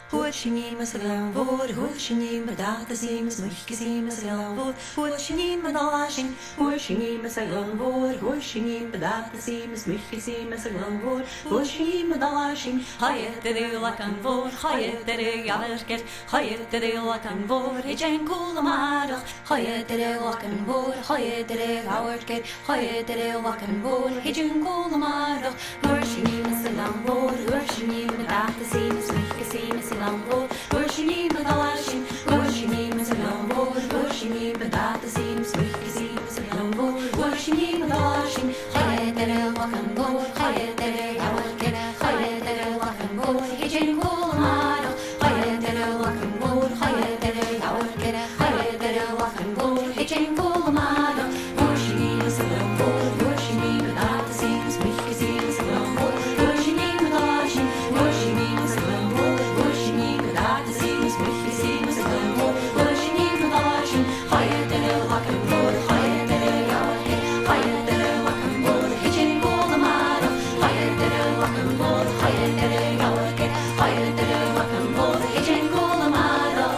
Hoortje ze lang voor, hoortje niet met dat te zien, smuchtje ze lang voor, hoortje niet met alashing, hoortje niet ze lang voor, hoortje niet met dat te zien, smuchtje ze lang voor, hoortje niet met alashing, ga je de deel lakken voor, ga je de deel javerket, ga je de deel lakken voor, het zijn koele maandag, ga je de deel lakken voor, ga je de deel houwerket, ga je de deel lakken voor, het zijn koele maandag, hoortje niet ze lang voor, hoortje niet met dat te zien, smuchtje ze lang voor, hoortje niet met alashing, hoortje niet met ze lang voor, hoortje niet met dat te zien, smuchtje ze lang voor, hoortje niet met alashing, ga je de deel lakken voor, ga je de deel houwerket, ga je de deel lakken voor, het zijn koele maandag, ga je de deel lakken voor, ga je de deel houwerket, ga je de deel lakken voor, het zijn koele maandag, hoortje niet met ze lang voor, hoortje niet met dat te zien, smuchtje ze lang voor, hoortje niet met alashing, hoortje niet met ze lang voor, hoortje niet met dat te zien, smuchtje ze lang voor, hoortje niet met alashing, ga je de deel lakken voor, ga je de deel houwerket, ga je de deel lakken voor, het zijn koele maandag, ga je de deel lakken voor, ga je de deel houwerket, ga je de deel lakken voor, het zijn koele maandag.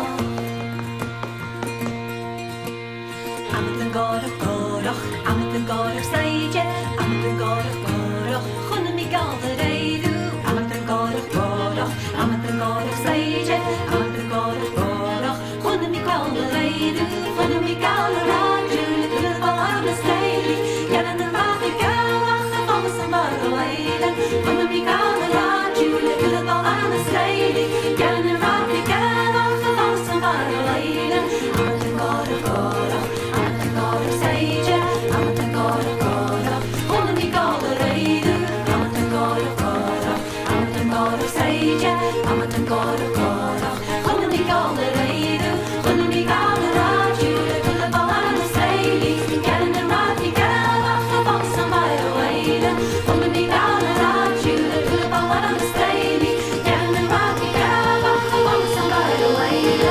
Amten gorach seidje, amten gorach, gunne mi galde reidu, amten gorach seidje, amten gorach, gunne mi galde reidu, gunne mi galde raju, de balade steili, jellen en water galach, alles en warme leiden, gunne mi galde raju, de balade steili, jellen en water galach, alles en warme leiden, amten gorach, amten gorach seidje, amten gorach, gunne mi galde reidu, amten gorach, seidje, amten gorach, gunne mi galde reidu, gunne mi galde raju, de balade steili, jellen en water galach, alles en warme leiden, gunne mi galde raju, de balade steili, jellen en water galach, alles en warme leiden.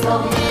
Stop.